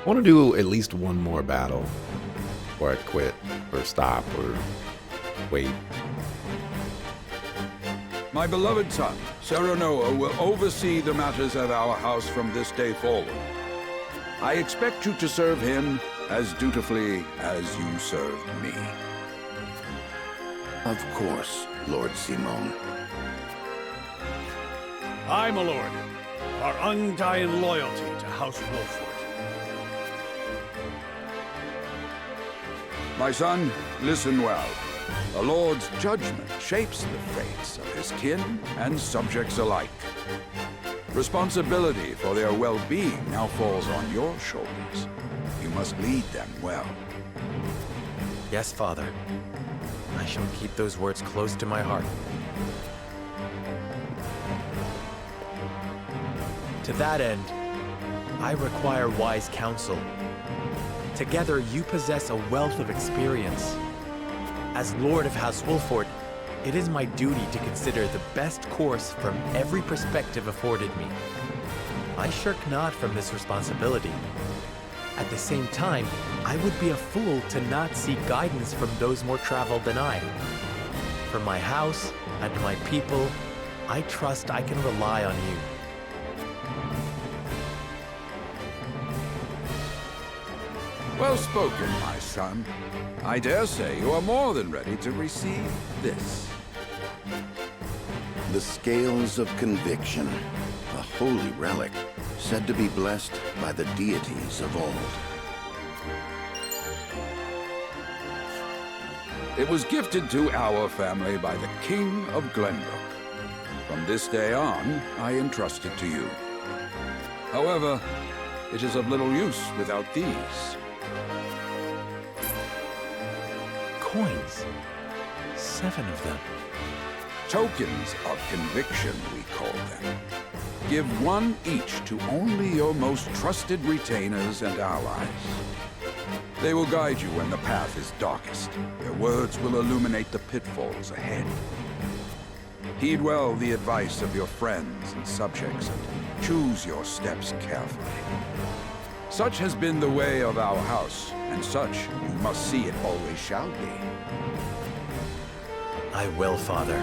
I want to do at least one more battle before I quit or stop or wait. My beloved son, Serenoa, will oversee the matters of our house from this day forward. I expect you to serve him as dutifully as you served me. Of course, Lord Simon. Aye, my lord. Our undying loyalty to House Wolford. My son, listen well. A lord's judgment shapes the fates of his kin and subjects alike. Responsibility for their well-being now falls on your shoulders. You must lead them well. Yes, Father. I shall keep those words close to my heart. To that end, I require wise counsel. Together, you possess a wealth of experience. As Lord of House Wolford, it is my duty to consider the best course from every perspective afforded me. I shirk not from this responsibility. At the same time, I would be a fool to not seek guidance from those more traveled than I. For my house and my people, I trust I can rely on you. Well spoken, my son. I dare say you are more than ready to receive this. The Scales of Conviction, a holy relic, said to be blessed by the deities of old. It was gifted to our family by the King of Glenbrook. From this day on, I entrust it to you. However, it is of little use without these. Coins. 7 of them. Tokens of conviction, we call them. Give one each to only your most trusted retainers and allies. They will guide you when the path is darkest. Their words will illuminate the pitfalls ahead. Heed well the advice of your friends and subjects, and choose your steps carefully. Such has been the way of our house, and such you must see it always shall be. I will, Father.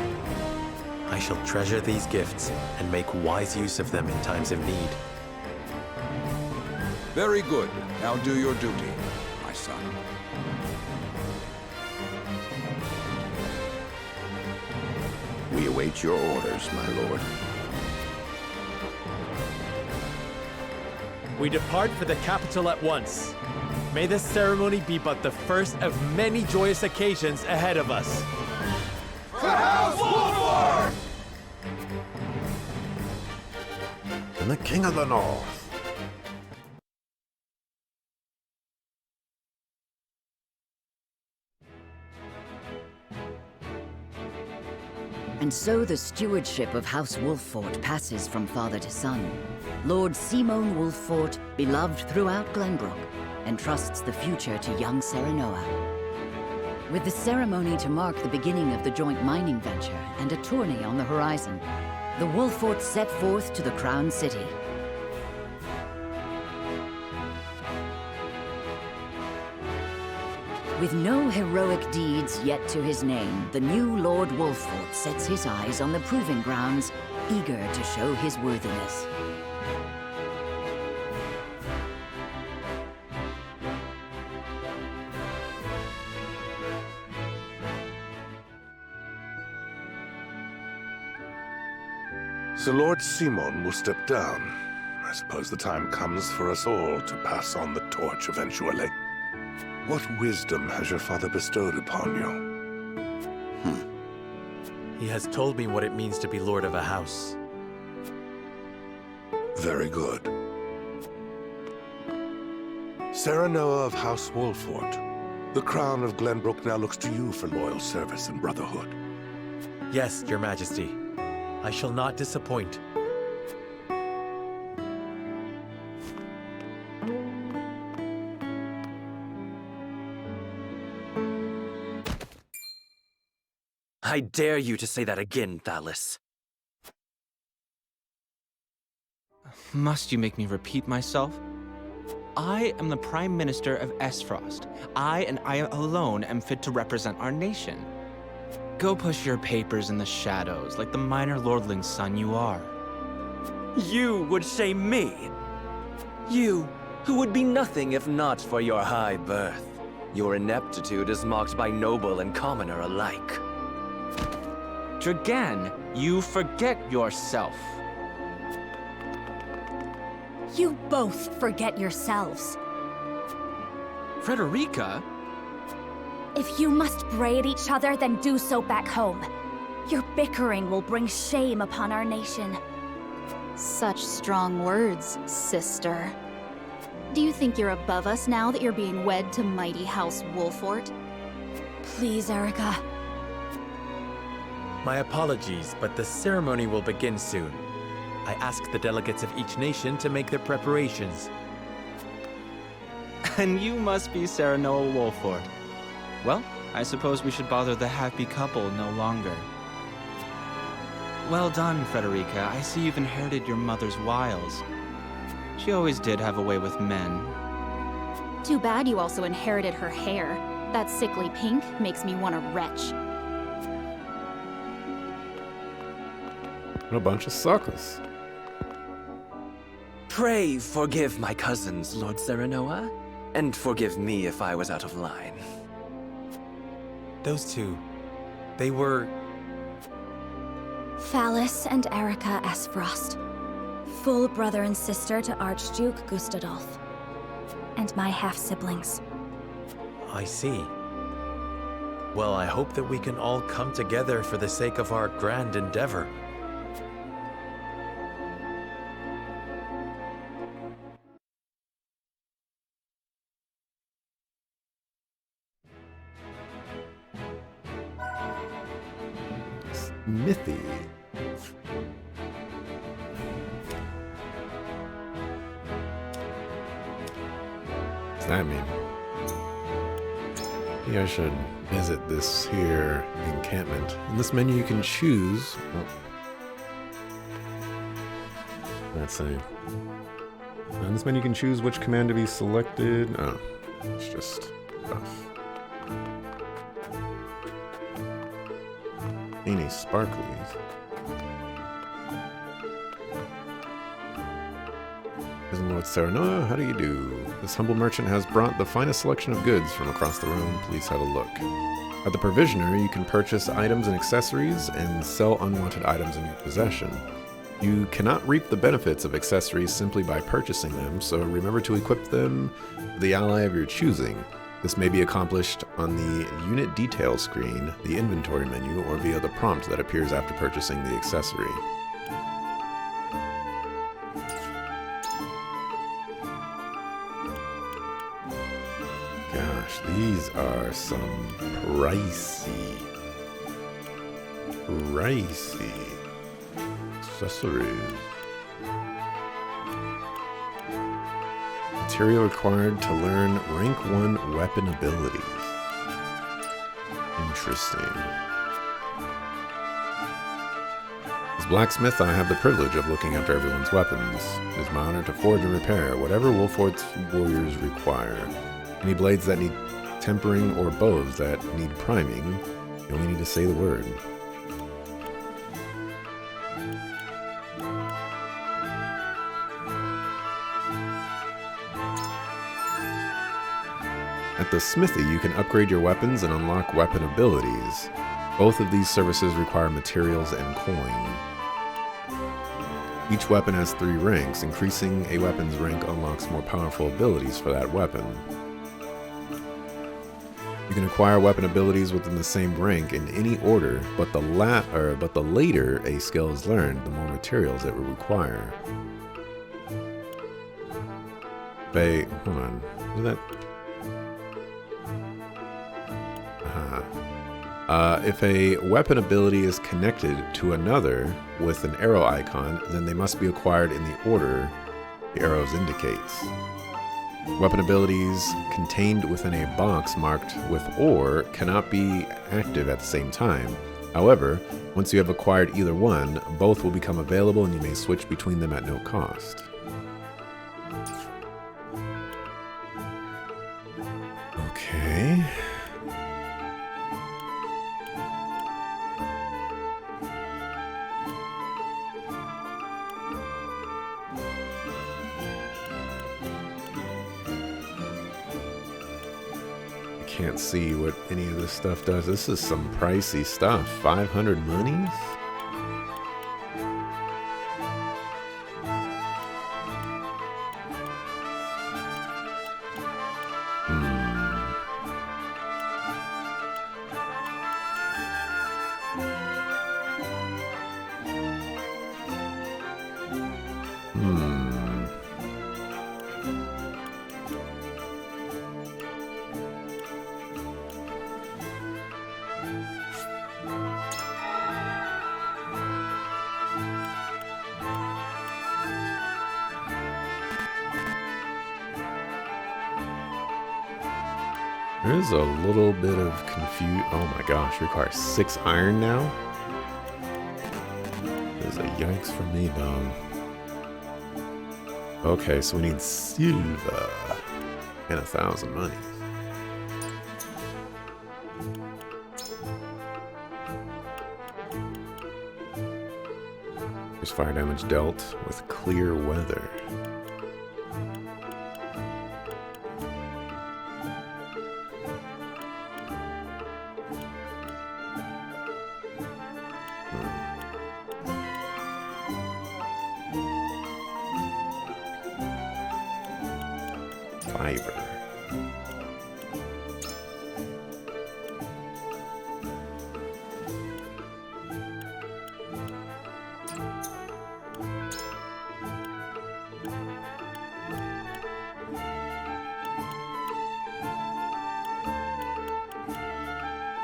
I shall treasure these gifts and make wise use of them in times of need. Very good. Now do your duty, my son. We await your orders, my lord. We depart for the capital at once. May this ceremony be but the first of many joyous occasions ahead of us. And the King of the North. And so the stewardship of House Wolffort passes from father to son. Lord Simon Wolffort, beloved throughout Glenbrook, entrusts the future to young Serenoa. With the ceremony to mark the beginning of the joint mining venture and a tourney on the horizon, the Wolfforts set forth to the Crown City. With no heroic deeds yet to his name, the new Lord Wolffort sets his eyes on the proving grounds, eager to show his worthiness. So Lord Simon will step down. I suppose the time comes for us all to pass on the torch eventually. What wisdom has your father bestowed upon you? He has told me what it means to be lord of a house. Very good. Serenoa of House Wolffort, the crown of Glenbrook now looks to you for loyal service and brotherhood. Yes, your majesty. I shall not disappoint. I dare you to say that again, Thalis. Must you make me repeat myself? I am the Prime Minister of Esfrost. I and I alone am fit to represent our nation. Go push your papers in the shadows like the minor lordling's son you are. You would shame me. You, who would be nothing if not for your high birth. Your ineptitude is marked by noble and commoner alike. Dragan, you forget yourself. You both forget yourselves. Frederica? If you must bray at each other, then do so back home. Your bickering will bring shame upon our nation. Such strong words, sister. Do you think you're above us now that you're being wed to mighty House Wolfort? Please, Erica. My apologies, but the ceremony will begin soon. I ask the delegates of each nation to make their preparations. And you must be Serenoa Wolfort. Well, I suppose we should bother the happy couple no longer. Well done, Frederica. I see you've inherited your mother's wiles. She always did have a way with men. Too bad you also inherited her hair. That sickly pink makes me want to retch. What a bunch of suckers. Pray forgive my cousins, Lord Serenoa, and forgive me if I was out of line. Those two, they were... Phallus and Erica Esfrost. Full brother and sister to Archduke Gustadolf. And my half-siblings. I see. Well, I hope that we can all come together for the sake of our grand endeavor. Smithy. What's that mean? Maybe I should visit this here encampment. In this menu you can choose... Oh. Let's see. In this menu you can choose which command to be selected. Oh, it's just stuff. Any sparklies. Prison Lord Serenoa, how do you do? This humble merchant has brought the finest selection of goods from across the realm. Please have a look. At the Provisioner, you can purchase items and accessories and sell unwanted items in your possession. You cannot reap the benefits of accessories simply by purchasing them, so remember to equip them with the ally of your choosing. This may be accomplished on the unit detail screen, the inventory menu, or via the prompt that appears after purchasing the accessory. Gosh, these are some pricey accessories. Material required to learn rank 1 weapon abilities. Interesting. As blacksmith, I have the privilege of looking after everyone's weapons. It is my honor to forge and repair whatever Wolfort's warriors require. Any blades that need tempering or bows that need priming, you only need to say the word. At the smithy, you can upgrade your weapons and unlock weapon abilities. Both of these services require materials and coin. Each weapon has 3 ranks. Increasing a weapon's rank unlocks more powerful abilities for that weapon. You can acquire weapon abilities within the same rank in any order, but the later a skill is learned, the more materials it will require. Hold on. Is that... if a weapon ability is connected to another with an arrow icon, then they must be acquired in the order the arrows indicates. Weapon abilities contained within a box marked with OR cannot be active at the same time. However, once you have acquired either one, both will become available and you may switch between them at no cost. can't see what any of this stuff does. This is some pricey stuff. 500 monies? There is a little bit of confusion. Oh my gosh, requires 6 iron now? This is a yikes for me, dog. Okay, so we need silver and 1,000 money. There's fire damage dealt with clear weather. Fiber.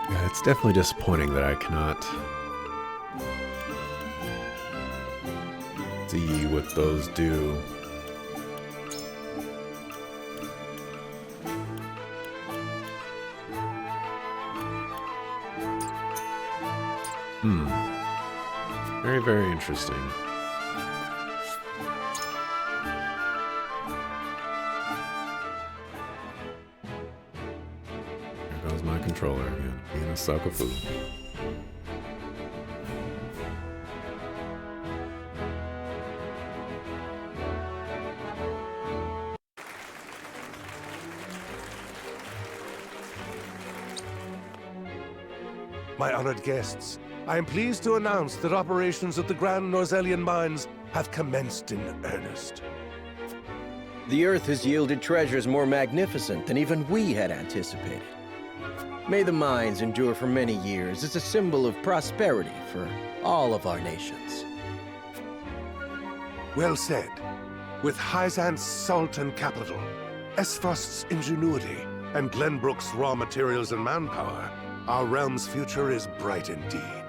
Yeah, it's definitely disappointing that I cannot see what those do. Very, very interesting. There goes my controller again, being a suck of food. My honored guests, I am pleased to announce that operations at the Grand Norzelian Mines have commenced in earnest. The Earth has yielded treasures more magnificent than even we had anticipated. May the mines endure for many years as a symbol of prosperity for all of our nations. Well said. With Hyzant's salt and capital, Esfrost's ingenuity, and Glenbrook's raw materials and manpower, our realm's future is bright indeed.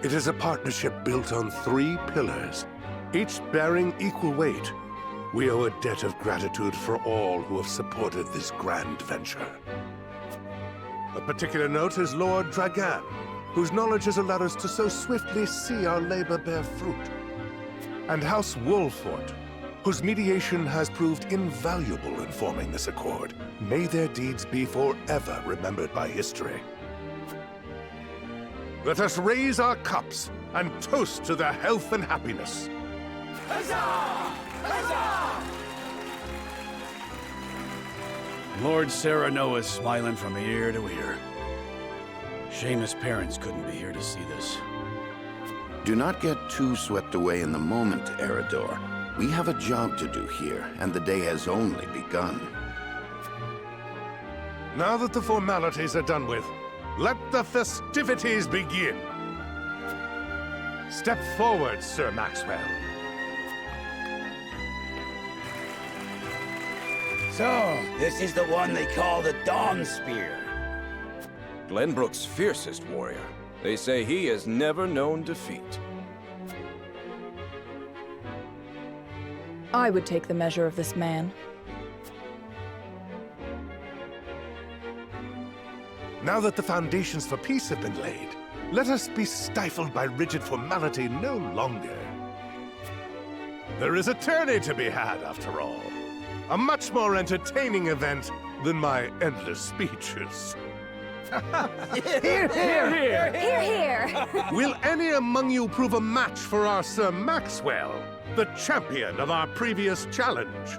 It is a partnership built on 3 pillars, each bearing equal weight. We owe a debt of gratitude for all who have supported this grand venture. A particular note is Lord Dragan, whose knowledge has allowed us to so swiftly see our labor bear fruit. And House Wolfort, whose mediation has proved invaluable in forming this accord. May their deeds be forever remembered by history. Let us raise our cups and toast to their health and happiness. Huzzah! Huzzah! Lord Serenoa is smiling from ear to ear. Shame his parents couldn't be here to see this. Do not get too swept away in the moment, Eredor. We have a job to do here, and the day has only begun. Now that the formalities are done with, let the festivities begin. Step forward, Sir Maxwell. So, this is the one they call the Dawn Spear. Glenbrook's fiercest warrior. They say he has never known defeat. I would take the measure of this man. Now that the foundations for peace have been laid, let us be stifled by rigid formality no longer. There is a tourney to be had, after all. A much more entertaining event than my endless speeches. Hear, hear! Hear, hear! Will any among you prove a match for our Sir Maxwell, the champion of our previous challenge?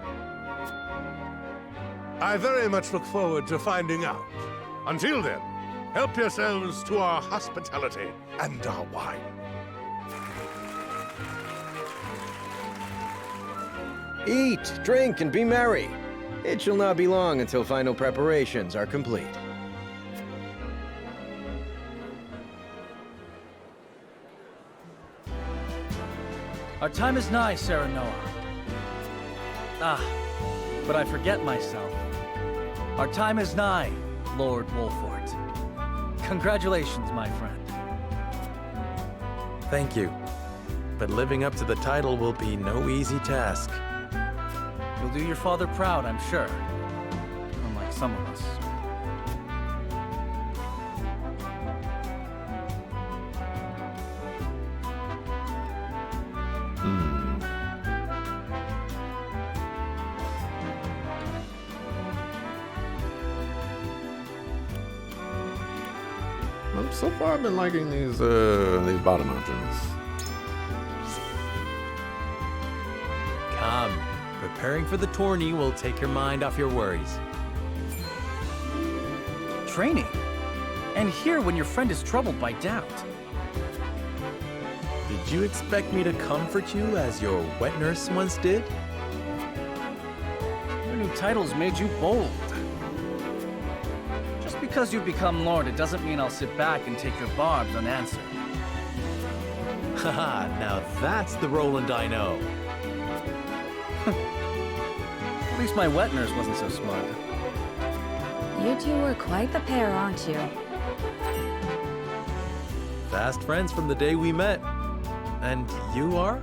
I very much look forward to finding out. Until then, help yourselves to our hospitality and our wine. Eat, drink, and be merry. It shall not be long until final preparations are complete. Our time is nigh, Serenoa. Ah, but I forget myself. Our time is nigh, Lord Wolfort. Congratulations, my friend. Thank you. But living up to the title will be no easy task. You'll do your father proud, I'm sure. Unlike some of us. So far, I've been liking these bottom options. Come. Preparing for the tourney will take your mind off your worries. Training? And here when your friend is troubled by doubt. Did you expect me to comfort you as your wet nurse once did? Your new title's made you bold. Just because you've become Lord, it doesn't mean I'll sit back and take your barbs unanswered. Haha, now that's the Roland I know. At least my wet nurse wasn't so smart. You two were quite the pair, aren't you? Fast friends from the day we met. And you are?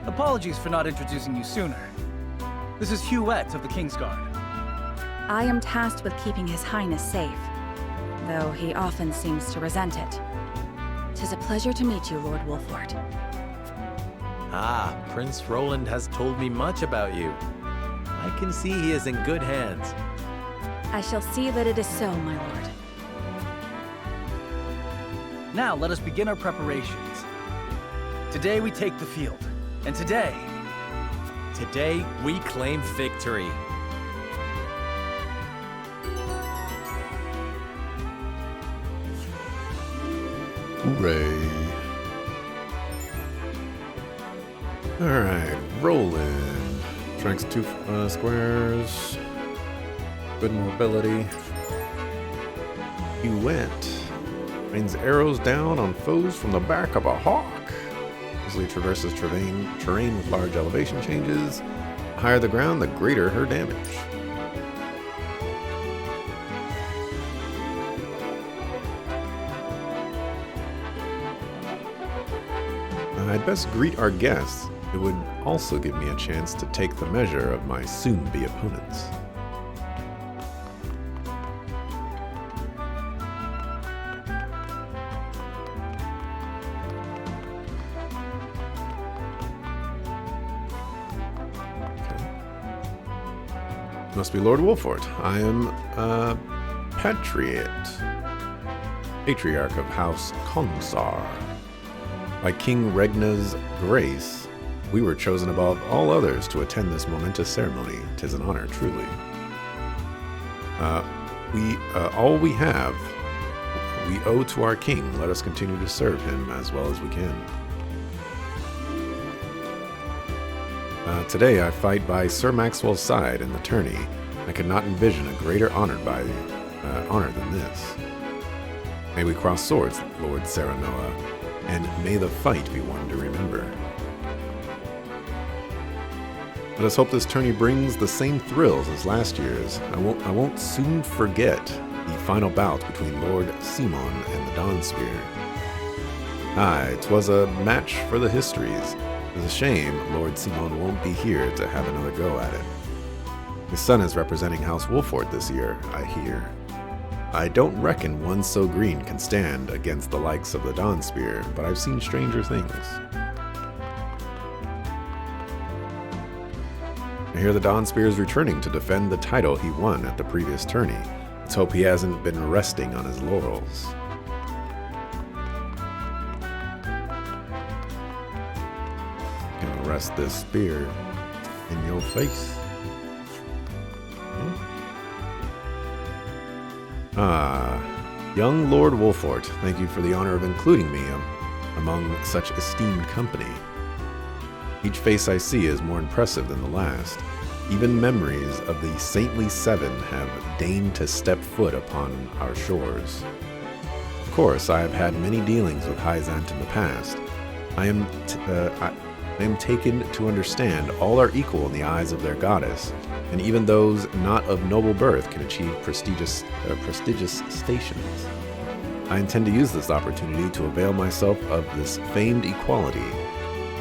Apologies for not introducing you sooner. This is Huette of the Kingsguard. I am tasked with keeping His Highness safe, though he often seems to resent it. 'Tis a pleasure to meet you, Lord Wolfort. Ah, Prince Roland has told me much about you. I can see he is in good hands. I shall see that it is so, my lord. Now let us begin our preparations. Today we take the field, and today we claim victory. Hooray. Alright, Roland. Strength's 2 squares. Good mobility. Huette rains arrows down on foes from the back of a hawk. Easily traverses terrain with large elevation changes. The higher the ground, the greater her damage. I'd best greet our guests. It would also give me a chance to take the measure of my soon-be opponents. Must be Lord Wolfort. I am a patriarch of House Konsar. By King Regna's grace, we were chosen above all others to attend this momentous ceremony. 'Tis an honor, truly. All we have, we owe to our king. Let us continue to serve him as well as we can. Today I fight by Sir Maxwell's side in the tourney. I could not envision a greater honor than this. May we cross swords, Lord Serenoa, and may the fight be one to remember. Let us hope this tourney brings the same thrills as last year's. I won't soon forget the final bout between Lord Simon and the Dawnspear. Aye, 'twas a match for the histories. It's a shame Lord Simon won't be here to have another go at it. His son is representing House Wolfort this year, I hear. I don't reckon one so green can stand against the likes of the Dawnspear, but I've seen stranger things. I hear the Dawnspear is returning to defend the title he won at the previous tourney. Let's hope he hasn't been resting on his laurels. Gonna rest this spear in your face. Young Lord Wolfort, thank you for the honor of including me among such esteemed company. Each face I see is more impressive than the last. Even memories of the saintly seven have deigned to step foot upon our shores. Of course, I have had many dealings with Hyzant in the past. I am taken to understand all are equal in the eyes of their goddess, and even those not of noble birth can achieve prestigious stations. I intend to use this opportunity to avail myself of this famed equality,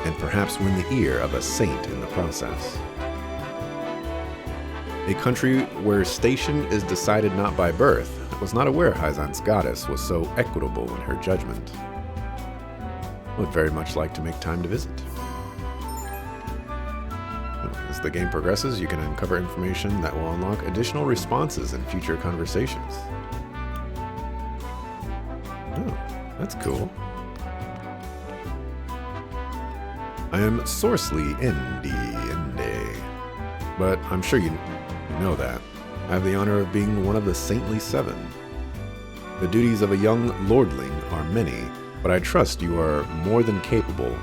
and perhaps win the ear of a saint in the process. A country where station is decided not by birth was not aware Hyzant's goddess was so equitable in her judgment. I would very much like to make time to visit. As the game progresses, you can uncover information that will unlock additional responses in future conversations. Oh, that's cool. I am Sourcely Inde, but I'm sure you know that. I have the honor of being one of the Saintly Seven. The duties of a young lordling are many, but I trust you are more than capable.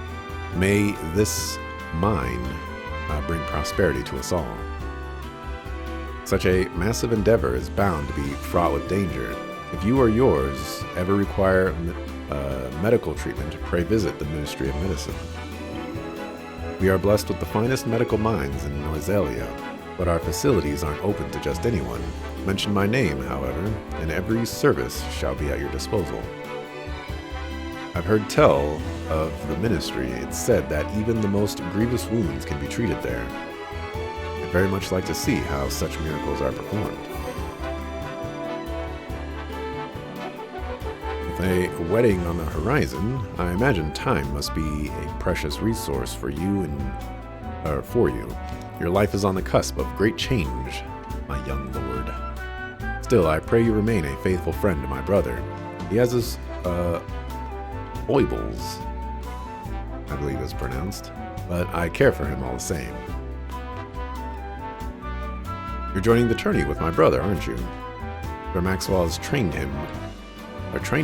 May this mine bring prosperity to us all. Such a massive endeavor is bound to be fraught with danger. If you or yours ever require medical treatment, pray visit the Ministry of Medicine. We are blessed with the finest medical minds in Noiselia, but our facilities aren't open to just anyone. Mention my name, however, and every service shall be at your disposal. I've heard tell of the ministry. It's said that even the most grievous wounds can be treated there. I'd very much like to see how such miracles are performed. With a wedding on the horizon, I imagine time must be a precious resource for you and for you. Your life is on the cusp of great change, my young lord. Still, I pray you remain a faithful friend to my brother. He has his foibles, I believe it's pronounced, but I care for him all the same. You're joining the tourney with my brother, aren't you? Sir Maxwell has trained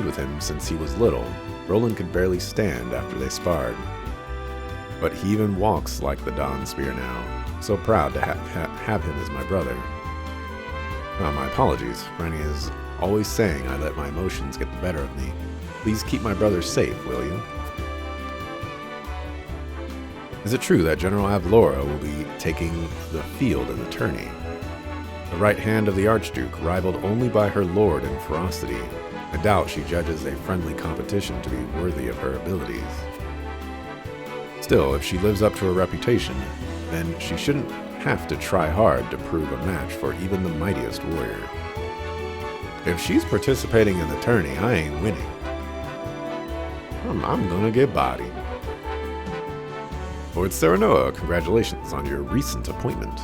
with him since he was little. Roland could barely stand after they sparred. But he even walks like the Dawn Spear now. So proud to have him as my brother. My apologies. Franny is always saying I let my emotions get the better of me. Please keep my brother safe, will you? Is it true that General Avlora will be taking the field in the tourney? The right hand of the Archduke, rivaled only by her lord in ferocity. I doubt she judges a friendly competition to be worthy of her abilities. Still, if she lives up to her reputation, then she shouldn't have to try hard to prove a match for even the mightiest warrior. If she's participating in the tourney, I ain't winning. I'm gonna get bodied. Lord Serenoa, congratulations on your recent appointment.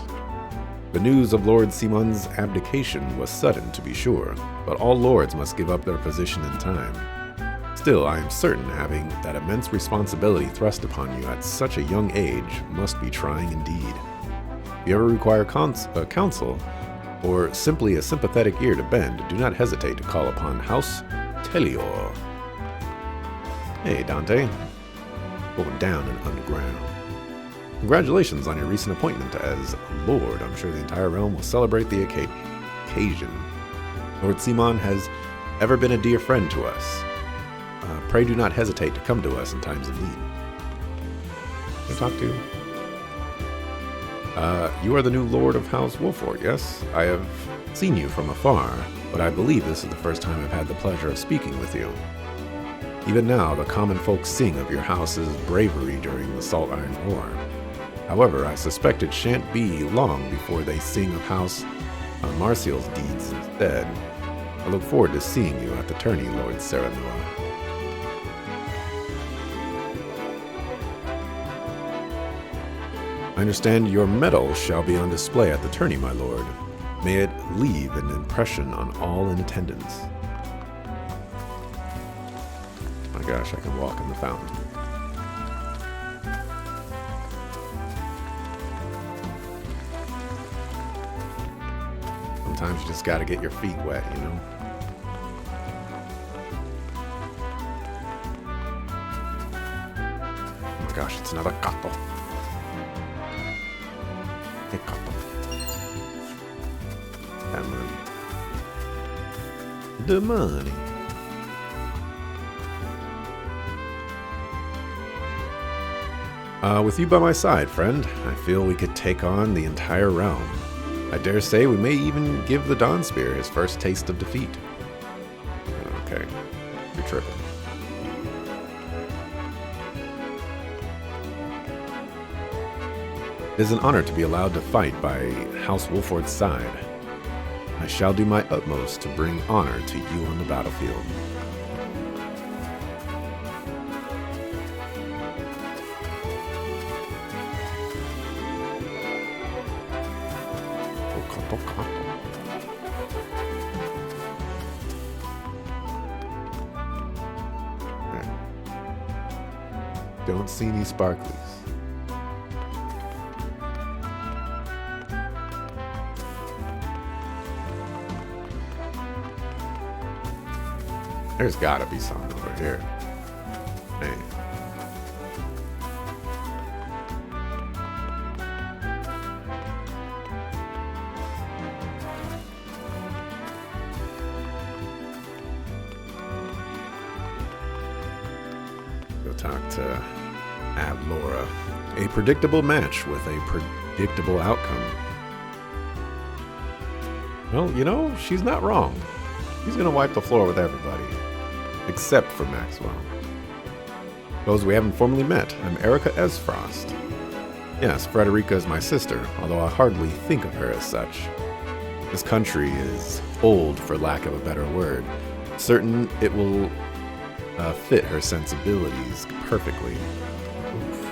The news of Lord Simon's abdication was sudden, to be sure, but all lords must give up their position in time. Still, I am certain having that immense responsibility thrust upon you at such a young age must be trying indeed. If you ever require counsel, or simply a sympathetic ear to bend, do not hesitate to call upon House Telior. Hey, Dante. Going down and underground. Congratulations on your recent appointment as Lord. I'm sure the entire realm will celebrate the occasion. Lord Simon has ever been a dear friend to us. Pray do not hesitate to come to us in times of need. Can I talk to you? You are the new Lord of House Wolfort, yes? I have seen you from afar, but I believe this is the first time I've had the pleasure of speaking with you. Even now, the common folk sing of your house's bravery during the Salt Iron War. However, I suspect it shan't be long before they sing of House Marcial's deeds instead. I look forward to seeing you at the tourney, Lord Serenoa. I understand your medal shall be on display at the tourney, my lord. May it leave an impression on all in attendance. My gosh, I can walk in the fountain. Sometimes you just gotta get your feet wet, you know? my gosh, it's another Kato. Hey, Kato. That money. The money. With you by my side, friend, I feel we could take on the entire realm. I dare say we may even give the Dawnspear his first taste of defeat. Okay, you're tripping. It is an honor to be allowed to fight by House Wolfort's side. I shall do my utmost to bring honor to you on the battlefield. Don't see any sparklies. There's gotta be something over here. Hey. Go talk to Avlora. A predictable match with a predictable outcome. Well, you know, she's not wrong. He's gonna wipe the floor with everybody. Except for Maxwell. Those we haven't formally met, I'm Erica Esfrost. Yes, Frederica is my sister, although I hardly think of her as such. This country is old, for lack of a better word. Certain it will fit her sensibilities perfectly. Oof.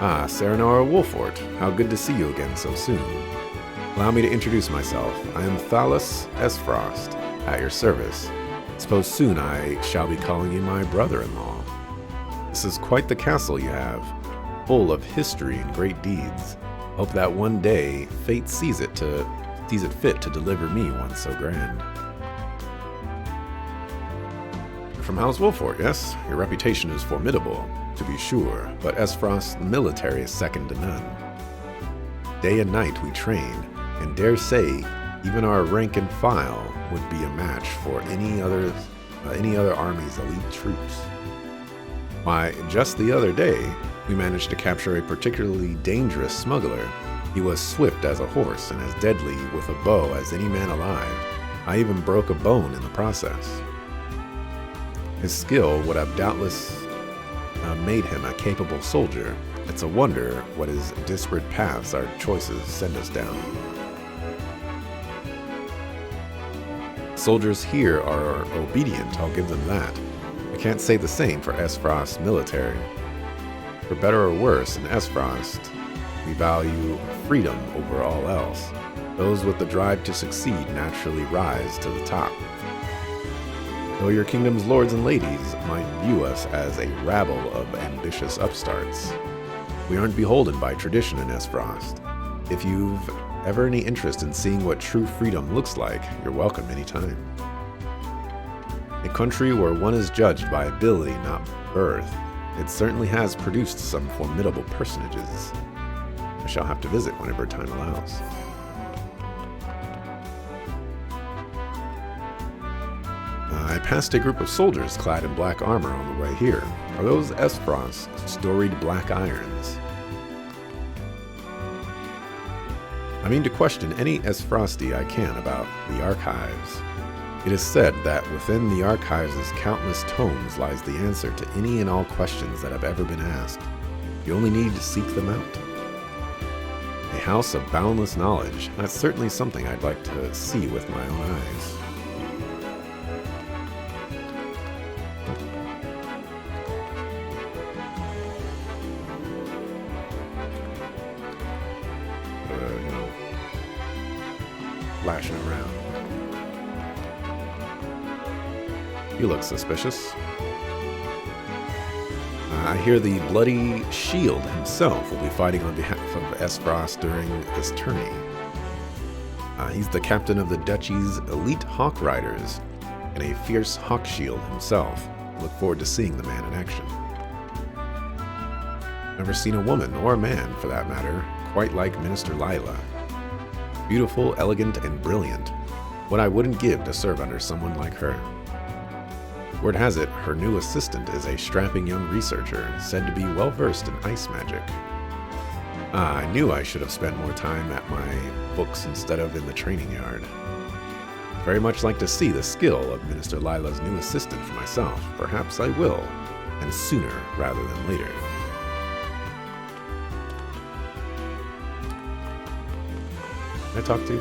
Ah, Serenora Wolfort, how good to see you again so soon. Allow me to introduce myself. I am Thalos Esfrost, at your service. Suppose soon I shall be calling you my brother-in-law. This is quite the castle you have, full of history and great deeds. Hope that one day fate sees it fit to deliver me one so grand. From House Wolfort, yes? Your reputation is formidable, to be sure, but Esfrost's military is second to none. Day and night we train, and dare say even our rank and file would be a match for any other army's elite troops. Why, just the other day, we managed to capture a particularly dangerous smuggler. He was swift as a horse and as deadly with a bow as any man alive. I even broke a bone in the process. His skill would have doubtless made him a capable soldier. It's a wonder what his disparate paths our choices send us down. Soldiers here are obedient, I'll give them that. I can't say the same for Esfrost's military. For better or worse, in Esfrost, we value freedom over all else. Those with the drive to succeed naturally rise to the top. Though your kingdom's lords and ladies might view us as a rabble of ambitious upstarts, we aren't beholden by tradition in Esfrost. If you've ever any interest in seeing what true freedom looks like, you're welcome anytime. A country where one is judged by ability, not birth, it certainly has produced some formidable personages. I shall have to visit whenever time allows. I passed a group of soldiers clad in black armor on the way here. Are those Esfrost's storied black irons? I mean to question any Esfrosti I can about the archives. It is said that within the archives' countless tomes lies the answer to any and all questions that have ever been asked. You only need to seek them out. A house of boundless knowledge. That's certainly something I'd like to see with my own eyes. Flashing around. You look suspicious. I hear the bloody Shield himself will be fighting on behalf of Esfrost during this tourney. He's the captain of the Duchy's elite Hawk Riders and a fierce Hawk Shield himself. Look forward to seeing the man in action. Never seen a woman, or a man for that matter, quite like Minister Lila. Beautiful, elegant, and brilliant. What I wouldn't give to serve under someone like her. Word has it, her new assistant is a strapping young researcher, said to be well-versed in ice magic. I knew I should have spent more time at my books instead of in the training yard. Very much like to see the skill of Minister Lila's new assistant for myself. Perhaps I will, and sooner rather than later. Can I talk to you?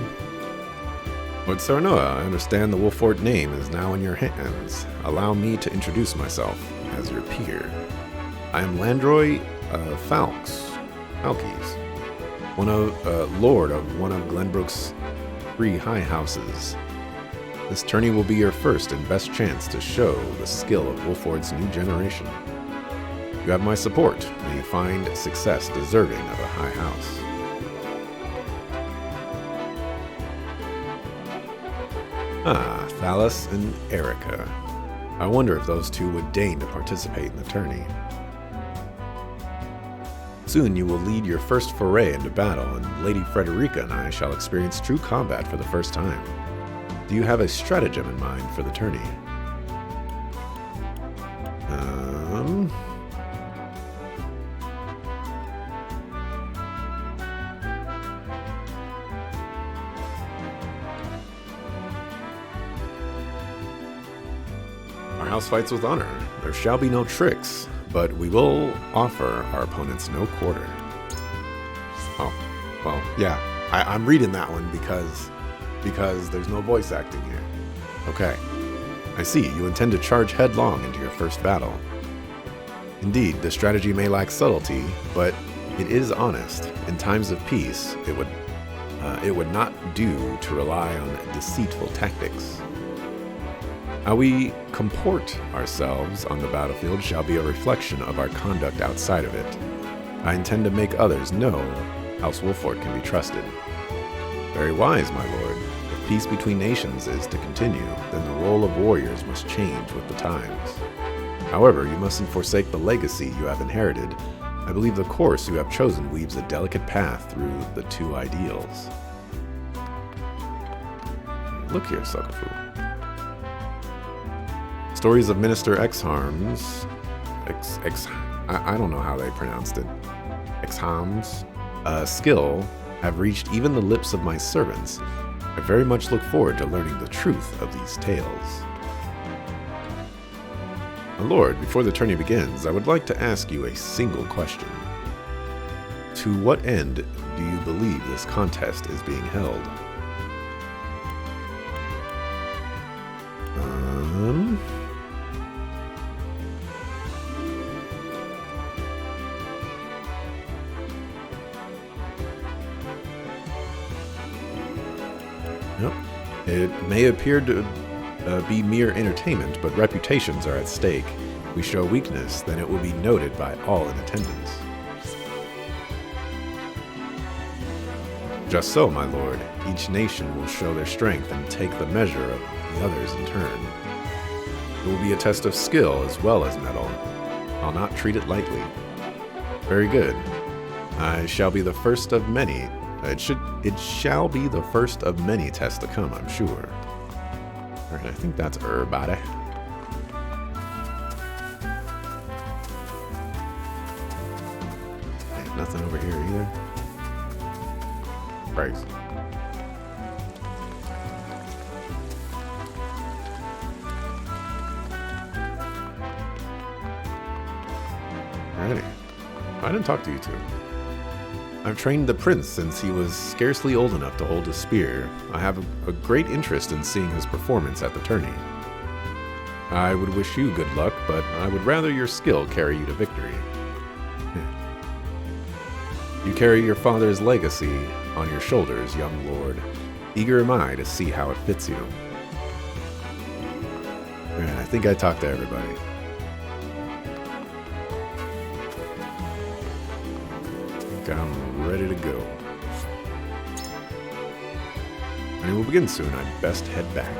Lord Serenoa, I understand the Wolfort name is now in your hands. Allow me to introduce myself as your peer. I am Landroy Falkes, Lord of one of Glenbrook's 3 high houses. This tourney will be your first and best chance to show the skill of Wolfort's new generation. You have my support. May you find success deserving of a high house. Thalas and Erica. I wonder if those two would deign to participate in the tourney. Soon you will lead your first foray into battle, and Lady Frederica and I shall experience true combat for the first time. Do you have a stratagem in mind for the tourney? Our house fights with honor. There shall be no tricks, but we will offer our opponents no quarter. Oh, well, yeah. I'm reading that one because there's no voice acting here. Okay. I see, you intend to charge headlong into your first battle. Indeed, the strategy may lack subtlety, but it is honest. In times of peace, it would not do to rely on deceitful tactics. How we comport ourselves on the battlefield shall be a reflection of our conduct outside of it. I intend to make others know House Wolfort can be trusted. Very wise, my lord. If peace between nations is to continue, then the role of warriors must change with the times. However, you mustn't forsake the legacy you have inherited. I believe the course you have chosen weaves a delicate path through the two ideals. Look here, Suckerfu. Stories of Minister Exharm's... I don't know how they pronounced it. Exham's skill have reached even the lips of my servants. I very much look forward to learning the truth of these tales. My lord, before the tourney begins, I would like to ask you a single question. To what end do you believe this contest is being held? Yep. It may appear to be mere entertainment, but reputations are at stake. If we show weakness, then it will be noted by all in attendance. Just so, my lord. Each nation will show their strength and take the measure of the others in turn. It will be a test of skill as well as mettle. I'll not treat it lightly. Very good. I shall be the first of many. It shall be the first of many tests to come, I'm sure. Alright, I think that's everybody. Okay, nothing over here either. Praise. Alrighty. I didn't talk to you two. I've trained the prince since he was scarcely old enough to hold a spear. I have a great interest in seeing his performance at the tourney. I would wish you good luck, but I would rather your skill carry you to victory. You carry your father's legacy on your shoulders, young lord. Eager am I to see how it fits you. Alright, I think I talked to everybody. I'm ready to go. And it will begin soon. I'd best head back.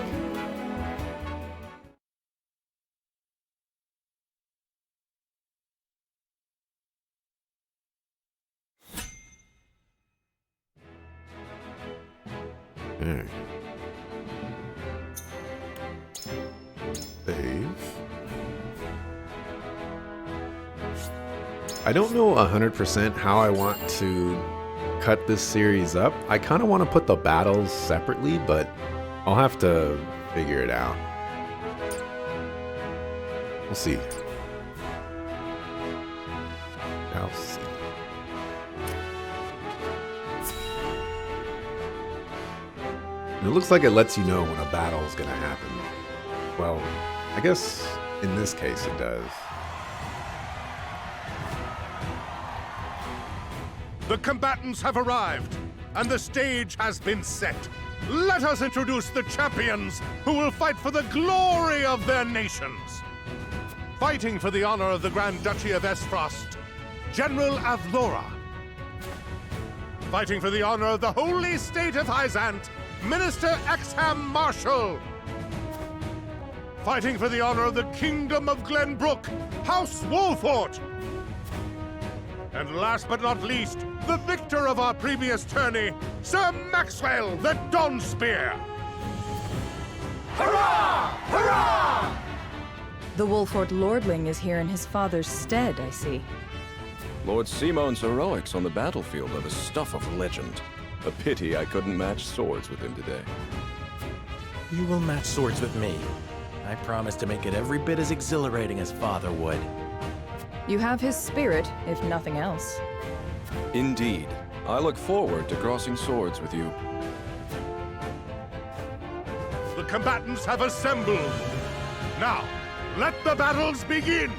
Okay. Save. I don't know 100% how I want to cut this series up. I kind of want to put the battles separately, but I'll have to figure it out. We'll see. I'll see. It looks like it lets you know when a battle is going to happen. Well, I guess in this case it does. The combatants have arrived, and the stage has been set. Let us introduce the champions who will fight for the glory of their nations. Fighting for the honor of the Grand Duchy of Esfrost, General Avlora. Fighting for the honor of the Holy State of Hyzant, Minister Exham Marshall. Fighting for the honor of the Kingdom of Glenbrook, House Wolfort. And last but not least, the victor of our previous tourney, Sir Maxwell the Dawnspear. Hurrah! Hurrah! The Wolfort Lordling is here in his father's stead, I see. Lord Simon's heroics on the battlefield are the stuff of legend. A pity I couldn't match swords with him today. You will match swords with me. I promise to make it every bit as exhilarating as Father would. You have his spirit, if nothing else. Indeed. I look forward to crossing swords with you. The combatants have assembled. Now, let the battles begin.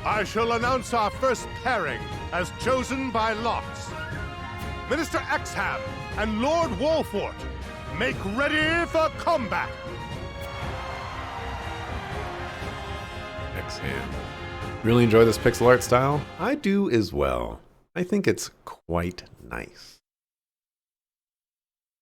I shall announce our first pairing as chosen by lots. Minister Exham and Lord Wolfort, make ready for combat. Exham. Really enjoy this pixel art style? I do as well. I think it's quite nice.